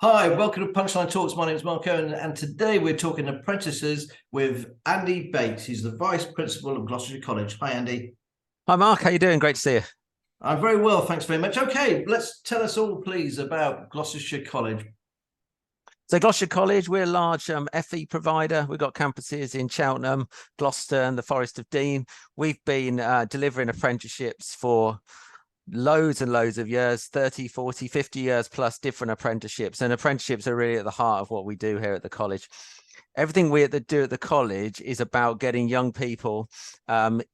Hi, welcome to Punchline Talks. My name is Marco, and today we're talking apprentices with Andy Bates. He's the Vice Principal of Gloucestershire College. Hi, Andy. Hi, Mark. How you doing? Great to see you. I'm very well, thanks very much. Okay, let's tell us all, please, about Gloucestershire College. So Gloucestershire College, we're a large FE provider. We've got campuses in Cheltenham, Gloucester and the Forest of Dean. We've been delivering apprenticeships for loads and loads of years, 30, 40, 50 years plus different apprenticeships. And apprenticeships are really at the heart of what we do here at the college. Everything we do at the college is about getting young people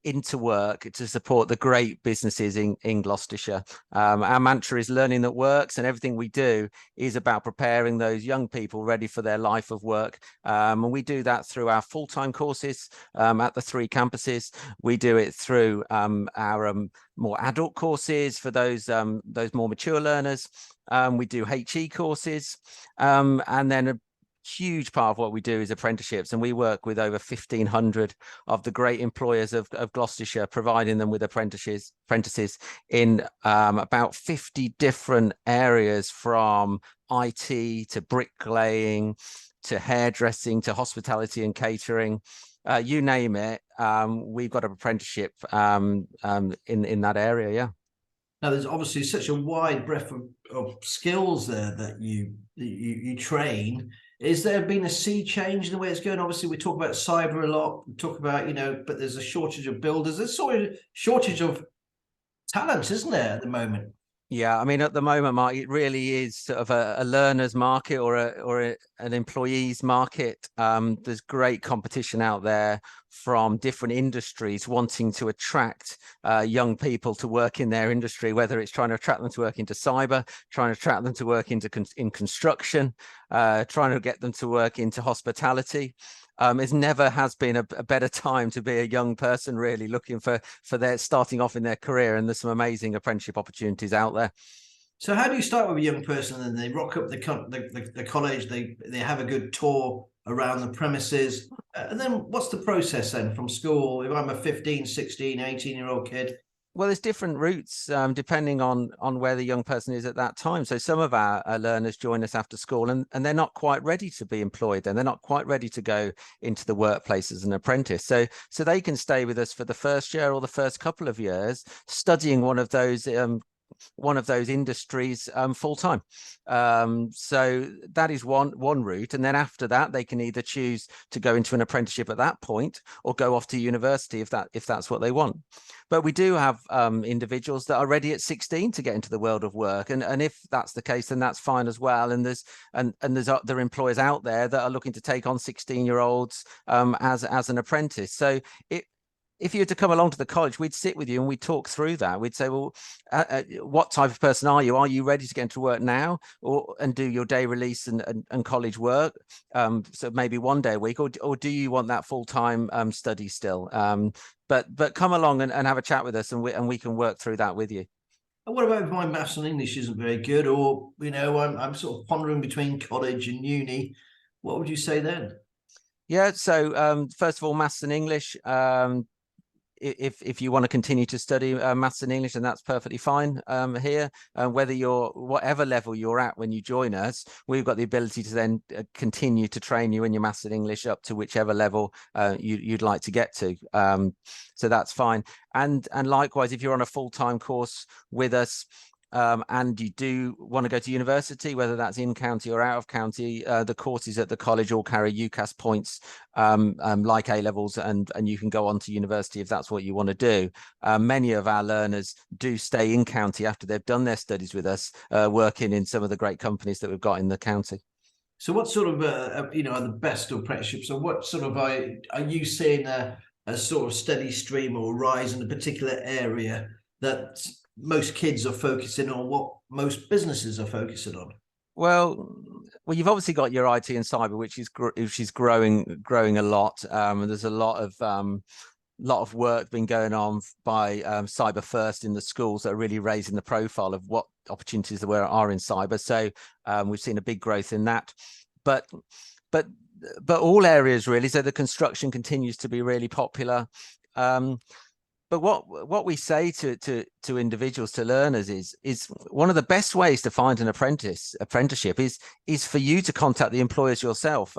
into work to support the great businesses in Gloucestershire. Our mantra is learning that works, and everything we do is about preparing those young people ready for their life of work. And we do that through our full-time courses at the 3 campuses. We do it through our more adult courses for those more mature learners. We do HE courses, and then a huge part of what we do is apprenticeships, and we work with over 1,500 of the great employers of Gloucestershire, providing them with apprentices in about 50 different areas, from IT to bricklaying to hairdressing to hospitality and catering. You name it, we've got an apprenticeship in that area. Yeah. Now, there's obviously such a wide breadth of skills there that you train. Is there been a sea change in the way it's going? Obviously, we talk about cyber a lot. We talk about, but there's a shortage of builders. There's sort of shortage of talent, isn't there, at the moment? Yeah, I mean, at the moment, Mark, it really is sort of a learner's market or an employee's market. There's great competition out there from different industries wanting to attract young people to work in their industry, whether it's trying to attract them to work into cyber, trying to attract them to work in construction, trying to get them to work into hospitality. It never has been a better time to be a young person really looking for their starting off in their career, and there's some amazing apprenticeship opportunities out there. So how do you start with a young person and they rock up the college, they have a good tour around the premises, and then what's the process then from school? If I'm a 15, 16, 18-year-old kid? Well, there's different routes depending on where the young person is at that time. So some of our learners join us after school, and they're not quite ready to be employed, and they're not quite ready to go into the workplace as an apprentice. So they can stay with us for the first year or the first couple of years, studying one of those industries full time. So that is one route, and then after that they can either choose to go into an apprenticeship at that point or go off to university if that's what they want. But we do have individuals that are ready at 16 to get into the world of work, and if that's the case, then that's fine as well. And there's other employers out there that are looking to take on 16-year-olds as an apprentice. So if you were to come along to the college, we'd sit with you and we'd talk through that. We'd say, well, what type of person are you? Are you ready to get into work now and do your day release and college work? So maybe 1 day a week, or do you want that full-time study still? But come along and have a chat with us, and we can work through that with you. And what about if my maths and English isn't very good, or, I'm sort of pondering between college and uni? What would you say then? Yeah, so first of all, maths and English. If you want to continue to study maths and English, then that's perfectly fine here. Whether you're whatever level you're at when you join us, we've got the ability to then continue to train you in your maths and English up to whichever level you'd like to get to. So that's fine. And likewise, if you're on a full-time course with us, and you do want to go to university, whether that's in county or out of county, the courses at the college all carry UCAS points like A levels, and you can go on to university if that's what you want to do. Many of our learners do stay in county after they've done their studies with us, working in some of the great companies that we've got in the county. So what sort of are the best apprenticeships, or what sort of are you seeing a sort of steady stream or rise in a particular area that most kids are focusing on, what most businesses are focusing on? Well, you've obviously got your IT and cyber, which is growing a lot. There's a lot of work been going on by Cyber First in the schools that are really raising the profile of what opportunities there are in cyber. So we've seen a big growth in that, but all areas really. So the construction continues to be really popular. But what we say to individuals, to learners, is one of the best ways to find an apprenticeship is for you to contact the employers yourself.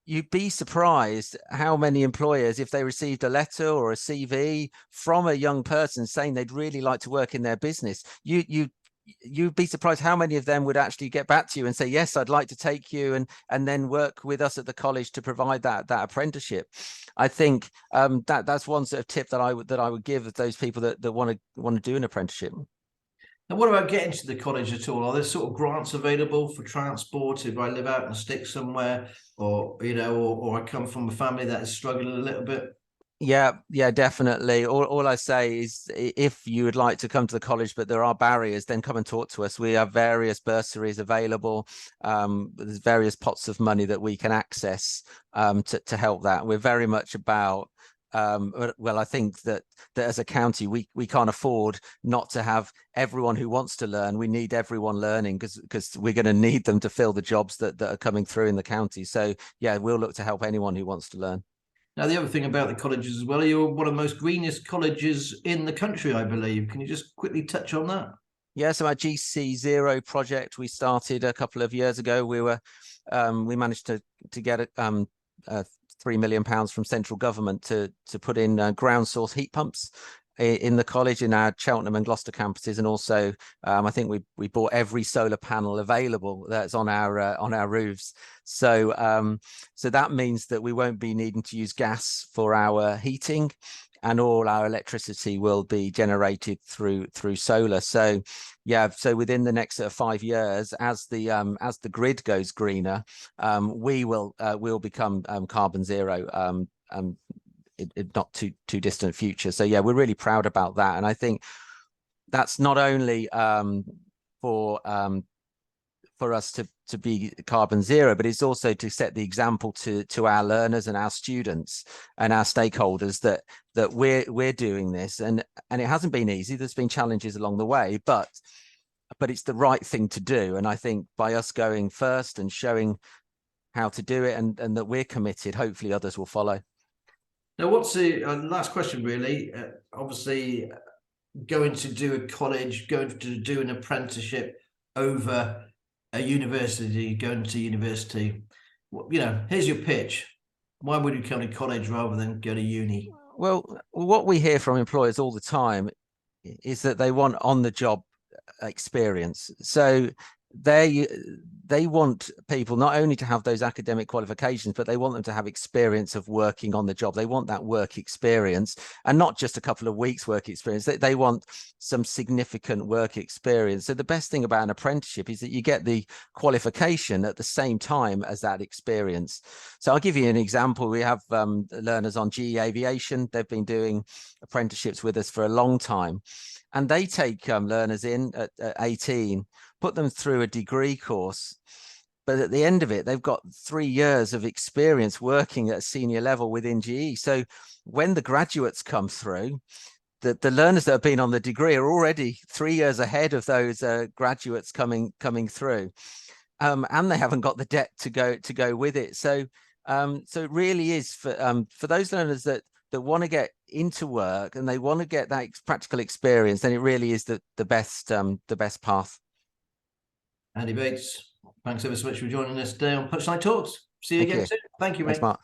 You'd be surprised how many employers, if they received a letter or a CV from a young person saying they'd really like to work in their business, you'd be surprised how many of them would actually get back to you and say, yes, I'd like to take you and then work with us at the college to provide that apprenticeship. I think that's one sort of tip that I would give those people that want to do an apprenticeship. And what about getting to the college at all? Are there sort of grants available for transport if I live out in a stick somewhere, or or I come from a family that is struggling a little bit? Yeah, definitely. All I say is, if you would like to come to the college, but there are barriers, then come and talk to us. We have various bursaries available. There's various pots of money that we can access to help that. We're very much about, well, I think that as a county, we can't afford not to have everyone who wants to learn. We need everyone learning because we're going to need them to fill the jobs that are coming through in the county. So yeah, we'll look to help anyone who wants to learn. Now, the other thing about the colleges as well, you're one of the most greenest colleges in the country, I believe. Can you just quickly touch on that? Yeah, so our GC Zero project we started a couple of years ago. We managed to get £3 million from central government to put in ground source heat pumps in the college, in our Cheltenham and Gloucester campuses, and also I think we bought every solar panel available that's on our roofs. So so that means that we won't be needing to use gas for our heating, and all our electricity will be generated through solar. So yeah, so within the next 5 years, as the grid goes greener, we'll become carbon zero. Not too distant future. So yeah, we're really proud about that, and I think that's not only for us to be carbon zero, but it's also to set the example to our learners and our students and our stakeholders that we're doing this, and it hasn't been easy. There's been challenges along the way, but it's the right thing to do. And I think by us going first and showing how to do it, and that we're committed, hopefully others will follow. Now, what's the last question, really? Obviously, going to do a college, going to do an apprenticeship over a university, going to university. Here's your pitch. Why would you come to college rather than go to uni? Well, what we hear from employers all the time is that they want on-the-job experience. So they want people not only to have those academic qualifications, but they want them to have experience of working on the job. They want that work experience, and not just a couple of weeks work experience. They want some significant work experience. So the best thing about an apprenticeship is that you get the qualification at the same time as that experience. So I'll give you an example. We have learners on GE Aviation. They've been doing apprenticeships with us for a long time, and they take learners in at 18, put them through a degree course, but at the end of it, they've got 3 years of experience working at a senior level within GE. So when the graduates come through, the learners that have been on the degree are already 3 years ahead of those graduates coming through, and they haven't got the debt to go with it. So so it really is for those learners that want to get into work and they want to get that practical experience, then it really is the best path. Andy Bates, thanks ever so much for joining us today on Punchline Talks. See you again soon. Thank you, mate. Thanks, Mark.